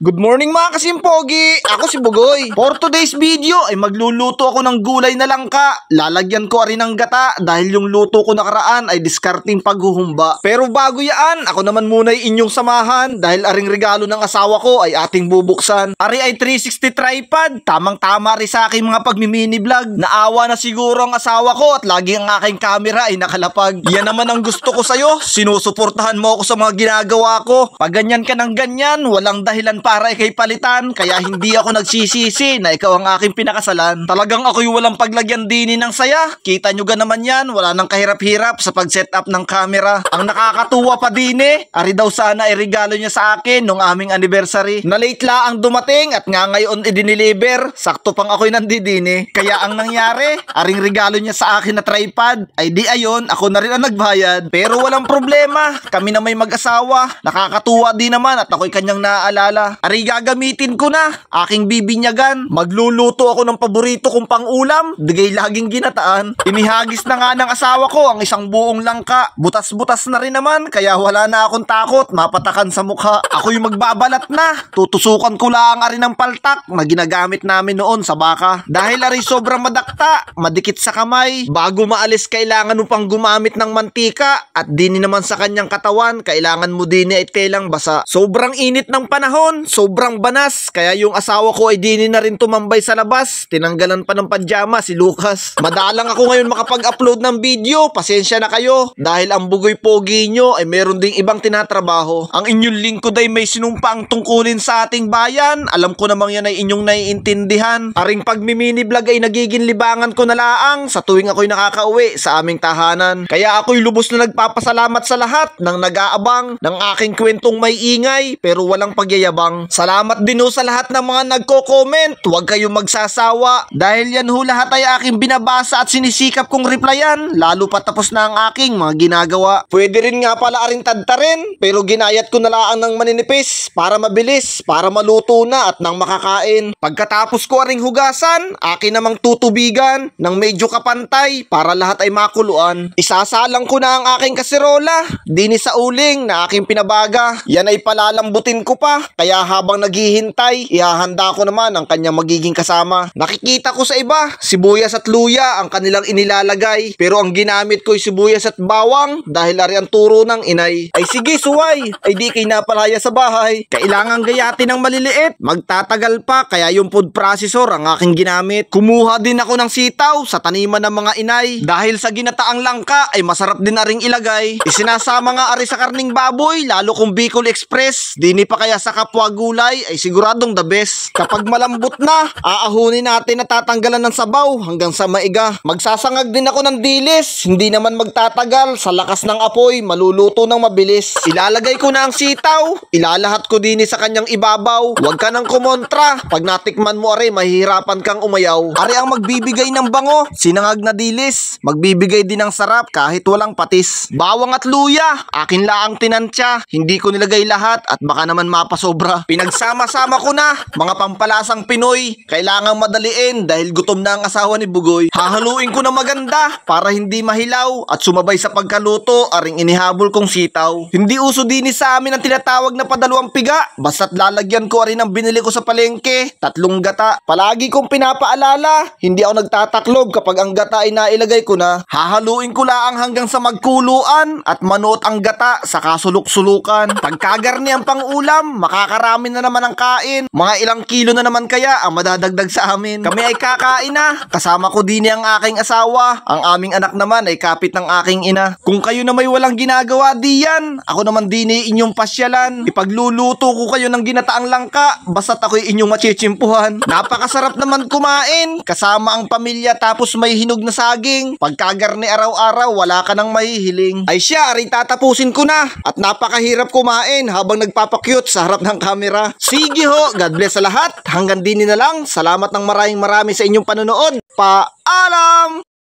Good morning mga kasimpogi! Ako si Bugoy. For today's video ay magluluto ako ng gulay na langka. Lalagyan ko rin ng gata dahil yung luto ko nakaraan ay diskarting paghuhumba. Pero bago yan, ako naman muna ay inyong samahan dahil aring regalo ng asawa ko ay ating bubuksan. Ari ay 360 tripod. Tamang-tama rin sa aking mga pagmimini vlog. Naawa na siguro ang asawa ko at lagi ang aking camera ay nakalapag. Yan naman ang gusto ko sa'yo. Sinusuportahan mo ako sa mga ginagawa ko. Pag ganyan ka ng ganyan, walang dahilan para ikay palitan, kaya hindi ako nagsisisi na ikaw ang aking pinakasalan. Talagang ako'y walang paglagyan dini ng saya. Kita nyo ga naman yan, wala nang kahirap-hirap sa pag-set up ng camera. Ang nakakatuwa pa dini, ari daw sana ay regalo niya sa akin nung aming anniversary. Na late la ang dumating at nga ngayon i-deliver, sakto pang ako'y nandidini. Kaya ang nangyari, aring regalo niya sa akin na tripod, ay di ayon, ako na rin ang nagbayad. Pero walang problema, kami na may mag-asawa, nakakatuwa din naman at ako'y kanyang naaalala. Ari gagamitin ko na, aking bibinyagan. Magluluto ako ng paborito kong pang-ulam, digay laging ginataan. Inihagis na nga ng asawa ko ang isang buong langka. Butas-butas na rin naman, kaya wala na akong takot mapatakan sa mukha. Ako'y magbabalat na. Tutusukan ko lang ari ng paltak na ginagamit namin noon sa baka. Dahil ari sobrang madakta, madikit sa kamay. Bago maalis, kailangan mo pang gumamit ng mantika at dini naman sa kanyang katawan, kailangan mo dini ay telang basa. Sobrang init ng panahon, sobrang banas, kaya yung asawa ko ay dini na rin tumambay sa labas. Tinanggalan pa ng pajama si Lucas. Madalang ako ngayon makapag-upload ng video, pasensya na kayo dahil ang Bugoy Pogi nyo ay meron ding ibang tinatrabaho. Ang inyong lingkod ay may sinumpaang tungkulin sa ating bayan. Alam ko namang yan ay inyong naiintindihan. Aring pagmimini vlog ay nagiging libangan ko na laang sa tuwing ako'y nakakauwi sa aming tahanan. Kaya ako'y lubos na nagpapasalamat sa lahat ng nag-aabang ng aking kwentong may ingay pero walang pagyayabang. Salamat din ho sa lahat ng mga nagko-comment. Huwag kayong magsasawa dahil yan ho lahat ay aking binabasa at sinisikap kong replyan, lalo pa tapos na ang aking mga ginagawa. Pwede rin nga pala aring tadtarin pero ginayat ko na lang ng maninipis para mabilis, para maluto na at nang makakain. Pagkatapos ko aring hugasan, akin namang tutubigan ng medyo kapantay para lahat ay makuluan. Isasalang ko na ang aking kaserola dini sa uling na aking pinabaga. Yan ay palalambutin ko pa, kaya habang naghihintay, ihahanda ko naman ang kanyang magiging kasama. Nakikita ko sa iba, sibuyas at luya ang kanilang inilalagay, pero ang ginamit ko ay sibuyas at bawang dahil ari ang turo ng inay. Ay sige suway, ay di kay napalaya sa bahay. Kailangan gayatin ng maliliit, magtatagal pa, kaya yung food processor ang aking ginamit. Kumuha din ako ng sitaw sa taniman ng mga inay dahil sa ginataang langka ay masarap din na ring ilagay. Isinasama nga ari sa karning baboy, lalo kung Bicol Express, dini pa kaya sa kapwa gulay ay siguradong the best. Kapag malambot na, aahunin natin na tatanggalan ng sabaw hanggang sa maiga. Magsasangag din ako ng dilis, hindi naman magtatagal, sa lakas ng apoy maluluto ng mabilis. Ilalagay ko na ang sitaw, ilalahat ko din sa kanyang ibabaw. Huwag ka nang kumontra, pag natikman mo ari mahihirapan kang umayaw. Ari ang magbibigay ng bango, sinangag na dilis, magbibigay din ng sarap kahit walang patis. Bawang at luya, akin laang tinansya, hindi ko nilagay lahat at baka naman mapasobra. Pinagsama-sama ko na, mga pampalasang Pinoy, kailangang madaliin dahil gutom na ang asawa ni Bugoy. Hahaluin ko na maganda para hindi mahilaw at sumabay sa pagkaluto aring inihabol kong sitaw. Hindi uso din sa amin ang tinatawag na padalawang piga, basta't lalagyan ko rin ang binili ko sa palengke, 3 gata. Palagi kong pinapaalala, hindi ako nagtataklob kapag ang gata ay nailagay ko na. Hahaluin ko lang hanggang sa magkuluan at manuot ang gata sa kasulok-sulukan. Pagkagarni ang pang-ulam, makakarami na naman ang kain. Mga ilang kilo na naman kaya ang madadagdag sa amin. Kami ay kakain na. Kasama ko din ang aking asawa. Ang aming anak naman ay kapit ng aking ina. Kung kayo na may walang ginagawa diyan, ako naman din inyong pasyalan. Ipagluluto ko kayo ng ginataang langka, basta't ako'y inyong machichimpuhan. Napakasarap naman kumain, kasama ang pamilya tapos may hinog na saging. Pagkagarni araw-araw, wala ka nang mahihiling. Ay siya, aring tatapusin ko na. At napakahirap kumain habang nagpapakyut sa harap ng camera. Sige ho, God bless sa lahat. Hanggang din na lang. Salamat ng marami sa inyong panonood. Paalam!